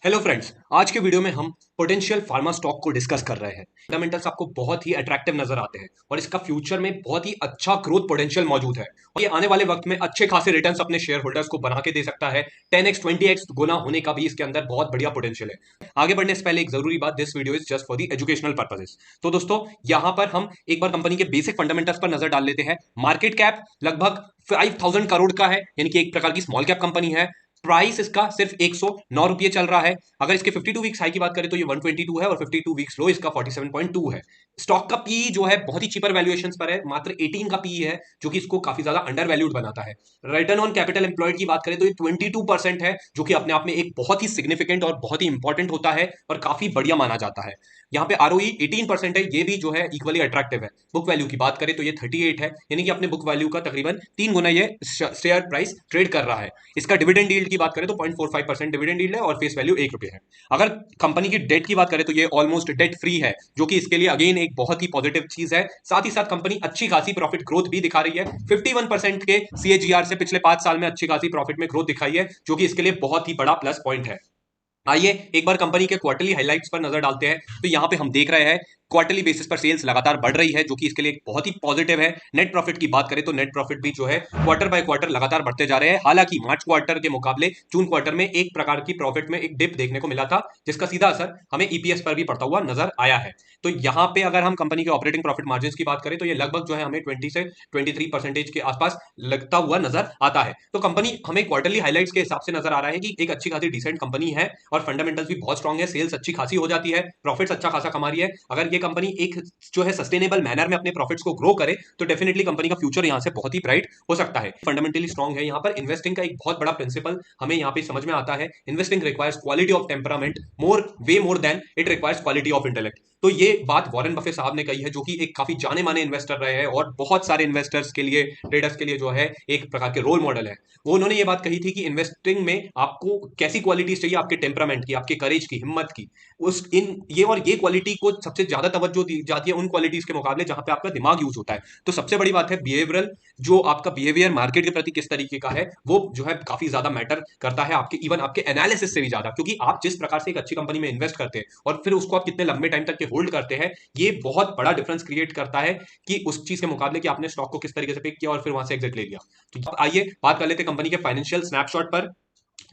Hello friends, आज के video में हम पोटेंशियल फार्मा स्टॉक को डिस्कस कर रहे हैं। फंडामेंटल्स आपको बहुत ही अट्रैक्टिव नजर आते हैं और इसका फ्यूचर में बहुत ही अच्छा ग्रोथ पोटेंशियल मौजूद है और ये आने वाले वक्त में अच्छे खासे रिटर्न्स अपने शेयर होल्डर्स को बना के दे सकता है। 10x 20x गुना होने का भी इसके अंदर बहुत बढ़िया पोटेंशियल है। आगे बढ़ने से पहले एक जरूरी बात, this video is just for the educational purposes. तो दोस्तों, यहां पर हम एक बार कंपनी के बेसिक फंडामेंटल्स पर नजर डाल लेते हैं। मार्केट कैप लगभग 5000 करोड़ का है, यानी कि एक प्रकार की स्मॉल कैप कंपनी है। प्राइस इसका सिर्फ 109 रुपये चल रहा है। अगर इसके 52 वीक्स हाई की बात करें तो ये 122 है और 52 वीक्स लो इसका 47.2 है। स्टॉक का पी जो है बहुत ही चीपर वैल्यूएशन पर है, मात्र 18 का पी है, जो कि इसको काफी ज्यादा अंडर वैल्यूड बनाता है। रिटर्न ऑन कैपिटल एम्प्लॉयड की बात करें तो ये 22% है, जो कि अपने आप में एक बहुत ही सिग्निफिकेंट और बहुत ही इंपॉर्टेंट होता है और काफी बढ़िया माना जाता है। यहाँ पे आरओई 18% है, ये भी जो है इक्वली अट्रैक्टिव है। बुक वैल्यू की बात करें तो ये 38 है, यानी कि अपने बुक वैल्यू का तकरीबन 3 गुना ये शेयर प्राइस ट्रेड कर रहा है। इसका डिविडेंड यील्ड की बात करें तो 0.45% डिविडेंड यील्ड है और फेस वैल्यू 1 रुपये है। अगर कंपनी की डेट की बात करें तो ये ऑलमोस्ट डेट फ्री है, जो कि इसके लिए अगेन एक बहुत ही पॉजिटिव चीज है। साथ ही साथ कंपनी अच्छी खासी प्रॉफिट ग्रोथ भी दिखा रही है। 51% के सीएजीआर से पिछले 5 साल में अच्छी खासी प्रॉफिट में ग्रोथ दिखाई है, जो कि इसके लिए बहुत ही बड़ा प्लस पॉइंट है। आइए एक बार कंपनी के क्वार्टरली हाइलाइट्स पर नजर डालते हैं। तो यहाँ पे हम देख रहे हैं क्वार्टरली बेसिस पर सेल्स लगातार बढ़ रही है, जो कि इसके लिए बहुत ही पॉजिटिव है। नेट प्रॉफिट की बात करें तो नेट प्रॉफिट भी जो है क्वार्टर बाय क्वार्टर लगातार बढ़ते जा रहे हैं। हालांकि मार्च क्वार्टर के मुकाबले जून क्वार्टर में एक प्रकार की प्रॉफिट में एक डिप देखने को मिला था, जिसका सीधा असर हमें ईपीएस पर भी पड़ता हुआ नजर आया है। तो यहाँ पे अगर हम कंपनी के ऑपरेटिंग प्रॉफिट मार्जिन की बात करें तो ये लगभग जो है हमें 20 से 23% के आसपास लगता हुआ नजर आता है। तो कंपनी हमें क्वार्टरली हाइलाइट्स के हिसाब से नजर आ रहा है कि एक अच्छी खासी डिसेंट कंपनी है और फंडामेंटल्स भी बहुत स्ट्रांग है। सेल्स अच्छी खासी हो जाती है, प्रॉफिट्स अच्छा खासा कमा रही है। अगर ये कंपनी एक जो है सस्टेनेबल मैनर में अपने प्रॉफिट्स को ग्रो करे तो डेफिनेटली कंपनी का फ्यूचर यहां से बहुत ही ब्राइट हो सकता है। फंडामेंटली स्ट्रांग है। यहां पर इन्वेस्टिंग का एक बहुत बड़ा प्रिंसिपल हमें यहां पे समझ में आता है। Investing requires quality of temperament more than it requires quality of intellect. तो ये बात वॉरेन बफे साहब ने कही है, जो कि एक काफी जाने माने इन्वेस्टर रहे हैं और बहुत सारे इन्वेस्टर्स के लिए, ट्रेडर्स के लिए जो है एक प्रकार के रोल मॉडल है। वो उन्होंने ये बात कही थी कि इन्वेस्टिंग में आपको कैसी क्वालिटीज चाहिए, आपके टेम्परामेंट की, आपके करेज की, हिम्मत की। उस इन ये और ये क्वालिटी को सबसे ज्यादा तवज्जो दी जाती है उन क्वालिटीज के मुकाबले जहां पे आपका दिमाग यूज होता है। तो सबसे बड़ी बात है बिहेवियरल, जो आपका बिहेवियर मार्केट के प्रति किस तरीके का है, वो जो है काफी ज्यादा मैटर करता है आपके इवन आपके एनालिसिस से भी ज्यादा। क्योंकि आप जिस प्रकार से एक अच्छी कंपनी में इन्वेस्ट करते हैं और फिर उसको आप कितने लंबे टाइम तक के होल्ड करते हैं, ये बहुत बड़ा डिफरेंस क्रिएट करता है कि उस चीज के मुकाबले कि आपने स्टॉक को किस तरीके से पिक किया और फिर वहां से एग्जिट ले लिया। तो आइए बात कर लेते हैं कंपनी के फाइनेंशियल स्नैपशॉट पर।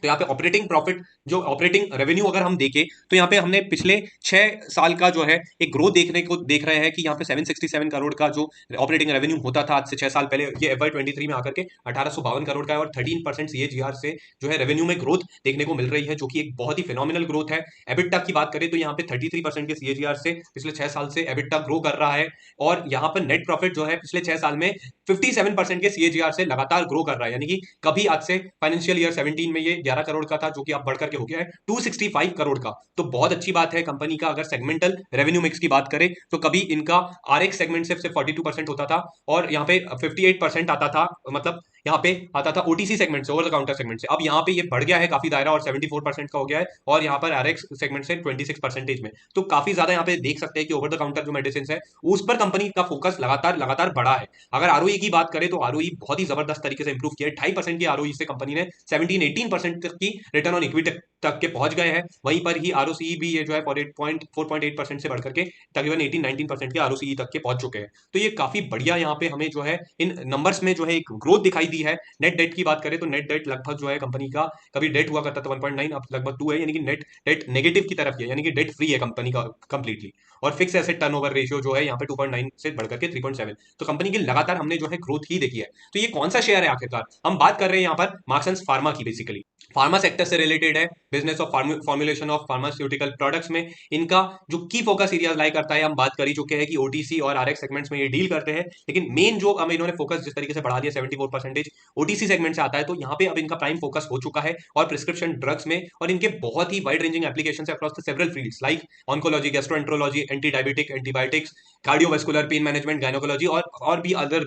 तो यहाँ पे ऑपरेटिंग प्रॉफिट, जो ऑपरेटिंग रेवेन्यू अगर हम देखें तो यहाँ पे हमने पिछले 6 साल का जो है एक ग्रोथ देखने को देख रहे हैं कि यहाँ पे 767 करोड़ का जो ऑपरेटिंग रेवेन्यू होता था आज से 6 साल पहले, ये FY23 में आकर के 1852 करोड़ का है और 13% सीएजीआर से जो है रेवेन्यू में ग्रोथ देखने को मिल रही है, जो कि एक बहुत ही फिनोमिनल ग्रोथ है। एबिटा की बात करें तो यहाँ पे 33% के सीएजीआर से पिछले 6 साल से एबिटा ग्रो कर रहा है और यहाँ पर नेट प्रॉफिट जो है पिछले 6 साल में 57% के सीएजीआर से लगातार ग्रो कर रहा है। यानी कि कभी आज से फाइनेंशियल ईयर 17 में ये 11 करोड़ का था, जो कि अब बढ़कर के हो गया है 265 करोड़ का। तो बहुत अच्छी बात है कंपनी का। अगर सेगमेंटल रेवेन्यू मिक्स की बात करें तो कभी इनका आरएक्स सेगमेंट से 42% होता था और यहाँ पे 58% आता था, मतलब यहाँ पे आता था ओटीसी सेगमेंट से, ओवर द काउंटर सेगमेंट से। अब यहाँ पे ये बढ़ गया है काफी दायरा और 74% का हो गया है और यहाँ पर आरएक्स सेगमेंट से 26% में। तो काफी ज्यादा यहाँ पे देख सकते हैं कि ओवर द काउंटर जो मेडिसिन है उस पर कंपनी का फोकस लगातार लगातार बढ़ा है। अगर आरओई की बात करें तो आरओई बहुत ही जबरदस्त तरीके से इंप्रूव किया है। 2.5% की आरओई से कंपनी ने 17-18% तक की रिटर्न ऑन इक्विटी तक के पहुंच गए हैं। वहीं पर ही आरओसीई भी ये जो है 4.8% से बढ़कर के तकरीबन 18-19% के आरओसीई तक के पहुंच चुके हैं। तो ये काफी बढ़िया यहाँ पे हमें जो है इन नंबर्स में जो है एक ग्रोथ दिखाई दी है। नेट डेट की बात करें तो नेट डेट लगभग जो है कंपनी का, कभी डेट हुआ करता था 1.9, अब लगभग 2 है, यानी कि नेट डेट नेगेटिव की तरफ है, यानी कि डेट फ्री है कंपनी का कंप्लीटली। और फिक्स एसेट टर्नओवर रेशियो जो है यहाँ पे 2.9 से बढ़कर के 3.7। तो कंपनी की लगातार हमने जो है ग्रोथ ही देखी है। तो ये कौन सा शेयर है आखिरकार? हम बात कर रहे हैं यहाँ पर मार्क्संस फार्मा की। बेसिकली फार्मा सेक्टर से रिलेटेड है, business of formulation of pharmaceutical products में इनका जो की फोकस एरियाज लाई करता है, हम बात कर ही चुके हैं कि ओटीसी और आरएक्स सेगमेंट्स में ये डील करते हैं। लेकिन मेन जो अब इन्होंने फोकस जिस तरीके से बढ़ा दिया, 74% ओटीसी सेगमेंट से आता है, तो यहाँ पे अब इनका प्राइम फोकस हो चुका है और प्रिस्क्रिप्शन ड्रग्स में, और इनके बहुत ही wide ranging application across the several fields like oncology, gastroenterology, anti diabetic, antibiotics, cardiovascular, pain management, gynaecology और भी अदर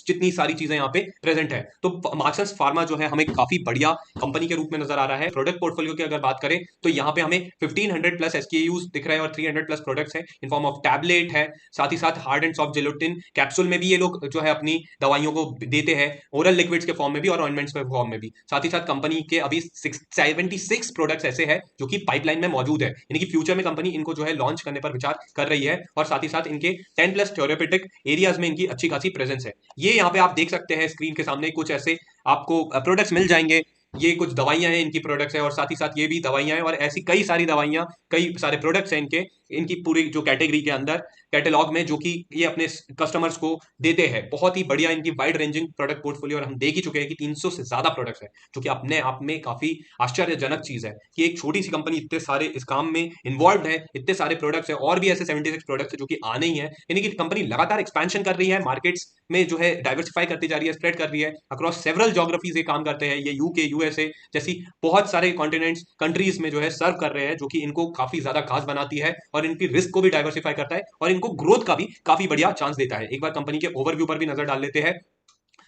जितनी सारी चीजें यहाँ पे प्रेजेंट है। तो मार्क्संस फार्मा जो है हमें काफी बढ़िया कंपनी के रूप में नजर आ रहा है। प्रोडक्ट पोर्टफोलियो की अगर बात करें तो यहाँ पे हमें 1500 प्लस एसकेयूज दिख रहे हैं और 300 प्लस प्रोडक्ट्स हैं इन फॉर्म ऑफ टैबलेट है, साथ ही साथ हार्ड एंड सॉफ्ट जेलोटिन कैप्सूल में भी ये लोग जो है अपनी दवाइयों को देते हैं। ओरल लिक्विड्स के फॉर्म में भी और ऑइंटमेंट्स के फॉर्म में भी। साथ ही साथ कंपनी के अभी 76 प्रोडक्ट्स ऐसे हैं जो कि पाइपलाइन में मौजूद है, यानी कि फ्यूचर में कंपनी इनको जो है लॉन्च करने पर विचार कर रही है। और साथ ही साथ इनके 10+ थेरेपेटिक एरियाज में इनकी अच्छी खासी प्रेजेंस है। ये यहाँ पे आप देख सकते हैं स्क्रीन के सामने कुछ ऐसे आपको प्रोडक्ट्स मिल जाएंगे। ये कुछ दवाइयां हैं, इनकी प्रोडक्ट्स है, और साथ ही साथ ये भी दवाइयां हैं, और ऐसी कई सारी दवाइयां, कई सारे प्रोडक्ट्स हैं इनकी पूरी जो कैटेगरी के अंदर कैटेलॉग में, जो कि ये अपने कस्टमर्स को देते हैं। बहुत ही बढ़िया इनकी वाइड रेंजिंग प्रोडक्ट पोर्टफोलियो, और हम देख ही चुके हैं कि 300 से ज्यादा प्रोडक्ट्स हैं, जो कि अपने आप में काफी आश्चर्यजनक चीज है कि एक छोटी सी कंपनी इतने सारे इस काम में इन्वॉल्व है, इतने सारे प्रोडक्ट्स है, और भी ऐसे 76 प्रोडक्ट्स है जो कि आने ही है। यानी कि कंपनी लगातार एक्सपेंशन कर रही है, मार्केट्स में जो है डाइवर्सिफाई करती जा रही है, स्प्रेड कर रही है अक्रॉस सेवरल ज्योग्राफीज। ये काम करते हैं, ये यूके, यूएसए जैसी बहुत सारे कॉन्टिनेंट्स, कंट्रीज में जो है सर्व कर रहे हैं, जो कि इनको काफी ज्यादा खास बनाती है और इनकी रिस्क को भी डाइवर्सिफाई करता है और इनको ग्रोथ का भी काफी बढ़िया चांस देता है। एक बार कंपनी के ओवरव्यू पर भी नजर डाल लेते हैं।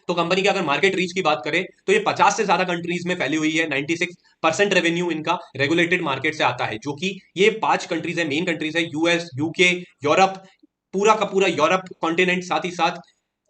तो कंपनी की अगर मार्केट रीच की बात करें तो ये 50 से ज्यादा कंट्रीज में फैली हुई है। 96% रेवेन्यू इनका रेगुलेटेड मार्केट से आता है, जो कि ये 5 कंट्रीज है, मेन कंट्रीज है, यूएस, यूके, यूरोप, पूरा का पूरा यूरोप कॉन्टिनेंट, साथ ही साथ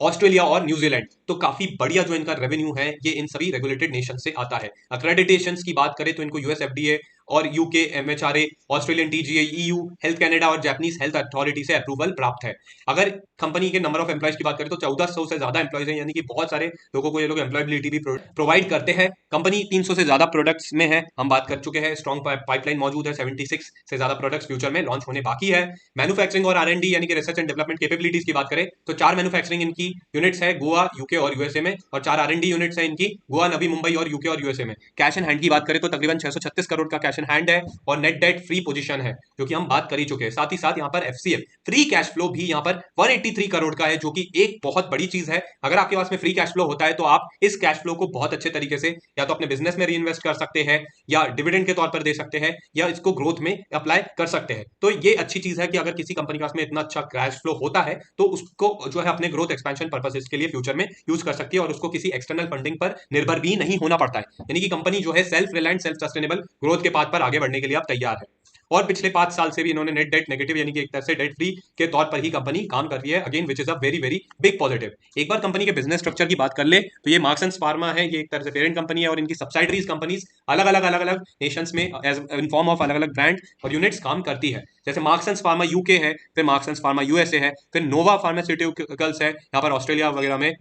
ऑस्ट्रेलिया और न्यूजीलैंड। तो काफी बढ़िया जो इनका रेवेन्यू है ये इन सभी रेगुलेटेड नेशन से आता है। अक्रेडिटेशंस की बात करें तो इनको यूएस एफडीए और UK MHRA, Australian TGA, EU, health Canada और जापानीज हेल्थ अथॉरिटी से अप्रूवल प्राप्त है। अगर कंपनी के नंबर ऑफ एम्प्लॉयज की बात करें तो 1400 से ज्यादा एम्प्लॉयज हैं, यानी कि बहुत सारे लोगों को ये लोग एम्प्लॉयबिलिटी भी प्रोवाइड करते हैं। कंपनी 300 से ज्यादा प्रोडक्ट्स में है, हम बात कर चुके हैं। स्ट्रॉन्ग पाइपलाइन मौजूद है, 76 से ज्यादा प्रोडक्ट्स फ्यूचर में लॉन्च होने बाकी है। मैन्युफैक्चरिंग और आर एंड डी यानी कि रिसर्च एंड डेवलपमेंट कैपेबिलिटीज की बात करें तो 4 मैन्युफैक्चरिंग इनकी यूनिट्स है गोवा, यूके और यूएसए में, और 4 आर एंड डी यूनिट्स है इनकी गोवा, नवी मुंबई और यूके और यूएसए में। कैश एंड हैंड की बात करें तो तकरीबन 636 करोड़ का कैश एंड हैंड है और नेट डेट फ्री पोजीशन है, जो कि हम बात कर ही चुके हैं। साथ ही साथ यहाँ पर एफसीएफ फ्री कैश फ्लो भी यहाँ पर 183 करोड़ का है, जो कि एक बहुत बड़ी चीज है। अगर आपके पास में फ्री कैश फ्लो होता है तो आप इस कैश फ्लो को बहुत अच्छे तरीके से या तो अपने बिजनेस में री इन्वेस्ट कर सकते हैं, या डिविडेंड के तौर पर दे सकते हैं, या इसको ग्रोथ में अप्लाई कर सकते हैं। तो ये अच्छी चीज है कि अगर किसी कंपनी के पास में इतना अच्छा कैश फ्लो होता है तो उसको जो है अपने ग्रोथ एक्सपेंशन पर्पसेस के लिए फ्यूचर में यूज कर सकती है, और उसको किसी एक्सटर्नल फंडिंग पर निर्भर भी नहीं होना पड़ता है। यानी कि कंपनी जो है self reliant, self sustainable growth के पाथ पर आगे बढ़ने के लिए अब तैयार है। और पिछले 5 साल से भी इन्होंने नेट डेट नेगेटिव, यानी कि एक तरह से डेट फ्री के तौर पर ही कंपनी काम कर रही है, again which is a very very big positive. एक बार कंपनी के बिजनेस स्ट्रक्चर की बात कर ले तो ये मार्क्स एंड फार्मा है, ये एक तरह से पेरेंट कंपनी है, और इनकी सब्सिडरीज कंपनीज अलग अलग नेशंस में एज इन फॉर्म ऑफ अलग अलग ब्रांड और यूनिट्स काम करती है। जैसे मार्क्स एंड फार्मा यूके है, फिर मार्क्स एंड फार्मा यूएसए है, फिर नोवा फार्मास्यूटिकल्स है यहाँ पर ऑस्ट्रेलिया वगैरह में,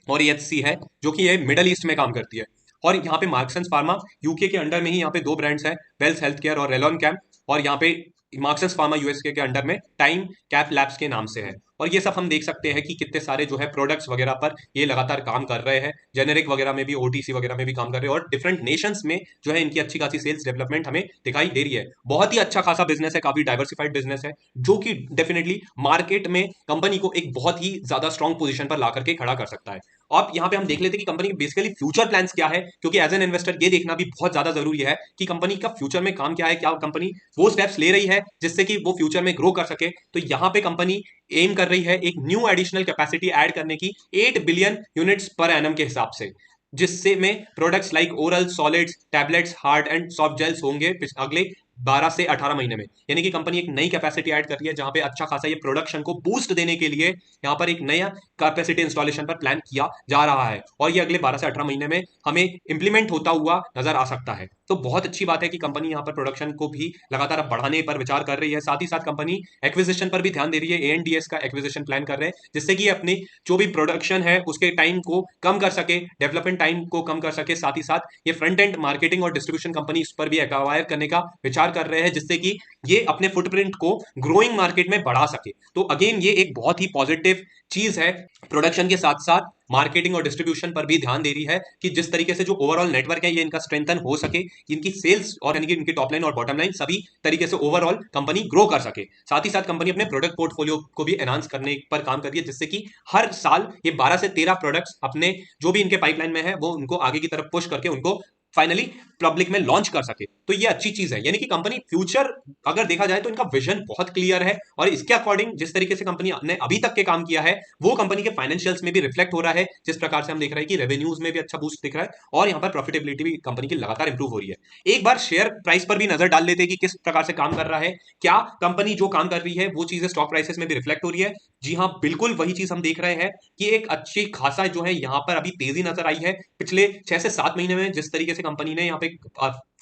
और ईएचसी है जो कि ये मिडल ईस्ट में काम करती है। और यहाँ पे मार्क्स एंड फार्मा यूके के अंडर में ही यहाँ पे 2 ब्रांड्स हैं, वेल्स हेल्थ केयर और रेलॉन कैम्प, और यहाँ पे मार्क्स एंड फार्मा यूएसके के अंडर में टाइम कैप लैब्स के नाम से है। और ये सब हम देख सकते हैं कि कितने सारे जो है प्रोडक्ट्स वगैरह पर ये लगातार काम कर रहे हैं, जेनेरिक वगैरह में भी, ओटीसी वगैरह में भी काम कर रहे हैं, और डिफरेंट नेशंस में जो है इनकी अच्छी खासी सेल्स डेवलपमेंट हमें दिखाई दे रही है। बहुत ही अच्छा खासा बिजनेस है, काफी डाइवर्सिफाइड बिजनेस है, जो कि डेफिनेटली मार्केट में कंपनी को एक बहुत ही ज्यादा स्ट्रॉन्ग पोजीशन पर ला करके खड़ा कर सकता है। अब यहाँ पे हम देख लेते हैं कि कंपनी के बेसिकली फ्यूचर प्लान्स क्या है, क्योंकि एज एन इन्वेस्टर ये देखना भी बहुत ज्यादा जरूरी है कि कंपनी का फ्यूचर में काम क्या है, क्या कंपनी वो स्टेप्स ले रही है जिससे कि वो फ्यूचर में ग्रो कर सके। तो यहाँ पे कंपनी एम कर रही है एक न्यू एडिशनल कैपेसिटी ऐड करने की 8 बिलियन यूनिट्स पर एनम के हिसाब से, जिससे में products like oral solids, tablets, hard and soft gels होंगे अगले 12 से 18 महीने में। यानी कि कंपनी एक नई कैपेसिटी ऐड कर रही है, जहां पे अच्छा खासा ये प्रोडक्शन को बूस्ट देने के लिए यहाँ पर एक नया कैपेसिटी इंस्टॉलेशन पर प्लान किया जा रहा है, और ये अगले 12 से 18 महीने में हमें इंप्लीमेंट होता हुआ नजर आ सकता है। तो बहुत अच्छी बात है कि कंपनी यहाँ पर प्रोडक्शन को भी लगातार बढ़ाने पर विचार कर रही है। साथ ही साथ कंपनी एक्विजिशन पर भी ध्यान दे रही है, एएनडीएस का एक्विजिशन प्लान कर रहे हैं, जिससे कि अपनी जो भी प्रोडक्शन है उसके टाइम को कम कर सके, डेवलपमेंट टाइम को कम कर सके। साथ ही साथ ये फ्रंट एंड मार्केटिंग और डिस्ट्रीब्यूशन कंपनी इस पर भी एक्वायर करने का विचार कर रहे हैं, जिससे कि ये अपने फुटप्रिंट को ग्रोइंग मार्केट में बढ़ा सके। तो अगेन ये एक बहुत ही पॉजिटिव चीज है। प्रोडक्शन के साथ साथ मार्केटिंग और डिस्ट्रीब्यूशन पर भी ध्यान दे रही है कि जिस तरीके से जो ओवरऑल नेटवर्क है ये इनका स्ट्रेंथन हो सके, इनकी सेल्स और यानी कि इनकी टॉप लाइन और बॉटम लाइन सभी तरीके से ओवरऑल कंपनी ग्रो कर सके। साथ ही साथ कंपनी अपने प्रोडक्ट पोर्टफोलियो को भी एनहांस करने पर काम कर रही है, जिससे कि हर साल ये 12 से 13 प्रोडक्ट्स अपने जो भी इनके पाइपलाइन में है वो उनको आगे की तरफ पुश करके उनको फाइनली पब्लिक में लॉन्च कर सके। तो ये अच्छी चीज है, यानी कि कंपनी फ्यूचर अगर देखा जाए तो इनका विजन बहुत क्लियर है और इसके अकॉर्डिंग जिस तरीके से कंपनी ने अभी तक के काम किया है वो कंपनी के फाइनेंशियल्स में भी रिफ्लेक्ट हो रहा है। जिस प्रकार से हम देख रहे हैं कि रेवेन्यूज में भी अच्छा बूस्ट दिख रहा है और यहाँ पर प्रॉफिटेबिलिटी भी कंपनी की लगातार इंप्रूव हो रही है। एक बार शेयर प्राइस पर भी नजर डाल लेते हैं कि किस प्रकार से काम कर रहा है, क्या कंपनी जो काम कर रही है वो चीजें स्टॉक प्राइसेस में भी रिफ्लेक्ट हो रही है। जी हाँ, बिल्कुल वही चीज हम देख रहे हैं कि एक अच्छी खासा जो है यहाँ पर अभी तेजी नजर आई है पिछले 6 से 7 महीने में। जिस तरीके से कंपनी ने यहाँ पे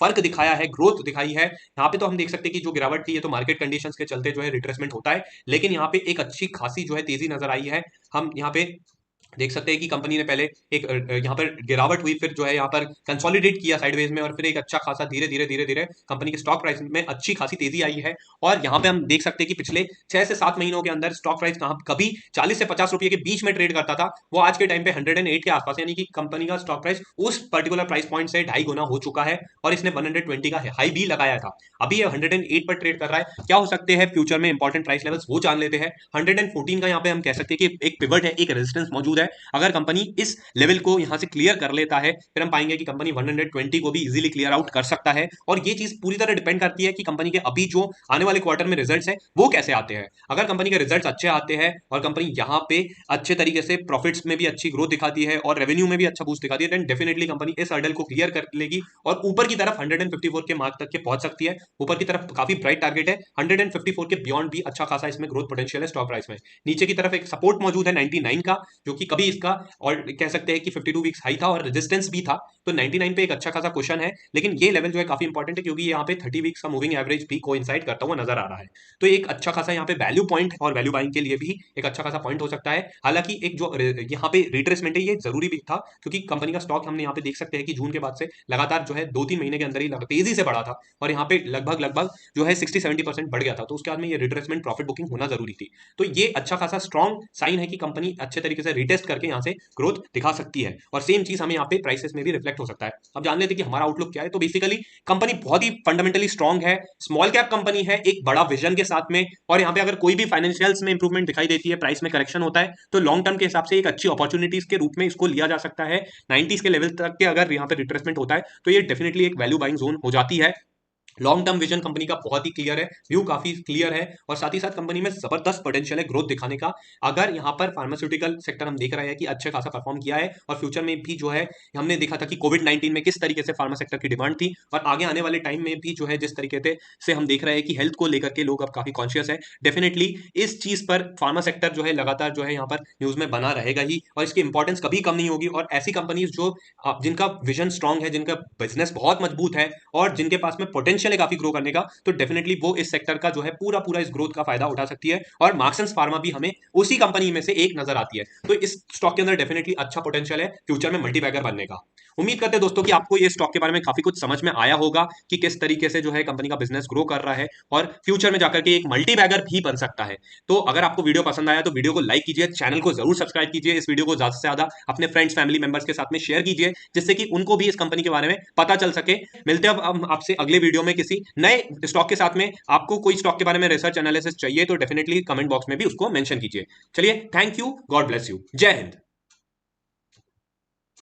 फर्क दिखाया है, ग्रोथ दिखाई है, यहाँ पे तो हम देख सकते हैं कि जो गिरावट थी ये तो मार्केट कंडीशंस के चलते जो है रिट्रेसमेंट होता है, लेकिन यहाँ पे एक अच्छी खासी जो है तेजी नजर आई है। हम यहाँ पे देख सकते हैं कि कंपनी ने पहले एक यहाँ पर गिरावट हुई, फिर जो है यहाँ पर कंसोलिडेट किया साइडवेज में और फिर एक अच्छा खासा धीरे धीरे धीरे धीरे कंपनी के स्टॉक प्राइस में अच्छी खासी तेजी आई है। और यहाँ पे हम देख सकते हैं कि पिछले 6 से 7 महीनों के अंदर स्टॉक प्राइस कहाँ कभी 40 से 50 रुपए के बीच में ट्रेड करता था, वो आज के टाइम पे 108 के आसपास, यानी कि कंपनी का स्टॉक प्राइस उस पर्टिकुलर प्राइस पॉइंट से 2.5 गुना हो चुका है और इसने 120 का हाई भी लगाया था। अभी ये 108 पर ट्रेड कर रहा है। क्या हो सकते हैं फ्यूचर में इंपॉर्टेंट प्राइस लेवल्स वो जान लेते हैं। 114 का यहाँ पे हम कह सकते हैं कि एक पिवट है, एक रेजिस्टेंस मौजूद है। अगर कंपनी इस लेवल को यहां से क्लियर कर लेता है फिर हम पाएंगे कि कंपनी 120 को भी इजीली क्लियर आउट कर सकता है। और ये चीज पूरी तरह डिपेंड करती है कि कंपनी के अभी जो आने वाले क्वार्टर में रिजल्ट्स है वो कैसे आते हैं। अगर कंपनी के रिजल्ट्स अच्छे आते हैं और कंपनी यहां पे अच्छे तरीके से प्रॉफिट्स में भी अच्छी ग्रोथ दिखाती है और रेवेन्यू में भी अच्छा बूस्ट दिखाती है, देन डेफिनेटली कंपनी इस हर्डल को क्लियर कर लेगी और ऊपर की तरफ 154 के मार्क तक के पहुंच सकती है। ऊपर की तरफ काफी ब्राइट टारगेट है, 154 के बियॉन्ड भी अच्छा खासा इसमें ग्रोथ पोटेंशियल है स्टॉक प्राइस में। नीचे की तरफ एक सपोर्ट मौजूद है 99 का, जो कि कभी इसका और कह सकते हैं कि 52 वीक्स हाई था और रेजिस्टेंस भी था। तो 99 पे एक अच्छा खासा क्वेश्चन है, लेकिन ये लेवल जो है काफी इंपॉर्टेंट है क्योंकि यहाँ पे 30 वीक्स का मूविंग एवरेज भी कोइंसाइड करता हुआ नजर आ रहा है। तो एक अच्छा खासा यहाँ पे वैल्यू पॉइंट और वैल्यू बाइंग के लिए भी एक अच्छा खासा पॉइंट हो सकता है। हालांकि एक जो यहाँ पे रिट्रेसमेंट है ये जरूरी भी था क्योंकि कंपनी का स्टॉक हमने यहाँ पे देख सकते हैं कि जून के बाद से लगातार जो है 2-3 महीने के अंदर ही तेजी से बढ़ा था और यहाँ पे लगभग लगभग जो है 60-70% बढ़ गया था। तो उसके बाद में ये रिट्रेसमेंट प्रॉफिट बुकिंग होना जरूरी थी। तो ये अच्छा खासा स्ट्रॉन्ग साइन है कि कंपनी अच्छे तरीके से रिटेस्ट करके यहाँ से ग्रोथ दिखा सकती है और सेम चीज हमें यहाँ पे प्राइसेस में भी रिफ्लेक्ट हो सकता है। अब जान लेते हैं कि हमारा आउटलुक क्या है। तो बेसिकली कंपनी बहुत ही फंडामेंटली स्ट्रॉन्ग है, स्मॉल कैप कंपनी है एक बड़ा विजन के साथ में, और यहाँ पे अगर कोई भी फाइनेंशियल्स में इंप्रूवमेंट दिखाई देती है, प्राइस में करेक्शन होता है, तो लॉन्ग टर्म के हिसाब से एक अच्छी अपॉर्चुनिटीज के रूप में इसको लिया जा सकता है। 90s के लेवल तक के अगर यहाँ पे रिट्रेसमेंट होता है तो ये डेफिनेटली एक वैल्यू बाइंग जोन हो जाती है। लॉन्ग टर्म विजन कंपनी का बहुत ही क्लियर है, व्यू काफी क्लियर है और साथ ही साथ कंपनी में जबरदस्त पोटेंशियल है ग्रोथ दिखाने का। अगर यहाँ पर फार्मास्यूटिकल सेक्टर हम देख रहे हैं कि अच्छे खासा परफॉर्म किया है और फ्यूचर में भी जो है हमने देखा था कि कोविड-19 में किस तरीके से फार्मा सेक्टर की डिमांड थी और आगे आने वाले टाइम में भी जो है जिस तरीके से हम देख रहे हैं कि हेल्थ को लेकर के लोग अब काफी कॉन्शियस है। डेफिनेटली इस चीज पर फार्मा सेक्टर जो है लगातार जो है यहाँ पर न्यूज में बना रहेगा ही और इसकी इंपॉर्टेंस कभी कम नहीं होगी। और ऐसी कंपनीज जो जिनका विजन स्ट्रांग है, जिनका बिजनेस बहुत मजबूत है और जिनके पास में पोटेंशियल है काफी ग्रो करने का, तो डेफिनेटली वो इस सेक्टर का जो है पूरा पूरा इस ग्रोथ का फायदा उठा सकती है। और मार्क्संस फार्मा भी हमें उसी कंपनी में से एक नजर आती है। तो इस स्टॉक के अंदर डेफिनेटली अच्छा पोटेंशियल है फ्यूचर में मल्टीबैगर बनने का। उम्मीद करते हैं दोस्तों कि आपको ये स्टॉक के बारे में काफी कुछ समझ में आया होगा कि किस तरीके से जो है कंपनी का बिजनेस ग्रो कर रहा है और फ्यूचर में जाकर के एक मल्टीबैगर भी बन सकता है। तो अगर आपको वीडियो पसंद आया तो वीडियो को लाइक कीजिए, चैनल को जरूर सब्सक्राइब कीजिए, इस वीडियो को ज्यादा से ज्यादा अपने फ्रेंड्स फैमिली मेंबर्स के साथ में शेयर कीजिए जिससे कि उनको भी इस कंपनी के बारे में पता चल सके। मिलते हैं अब आपसे अगले वीडियो में किसी नए स्टॉक के साथ में। आपको कोई स्टॉक के बारे में रिसर्च एनालिसिस चाहिए तो डेफिनेटली कमेंट बॉक्स में भी उसको मेंशन कीजिए। चलिए, thank you, God bless you, जय हिंद।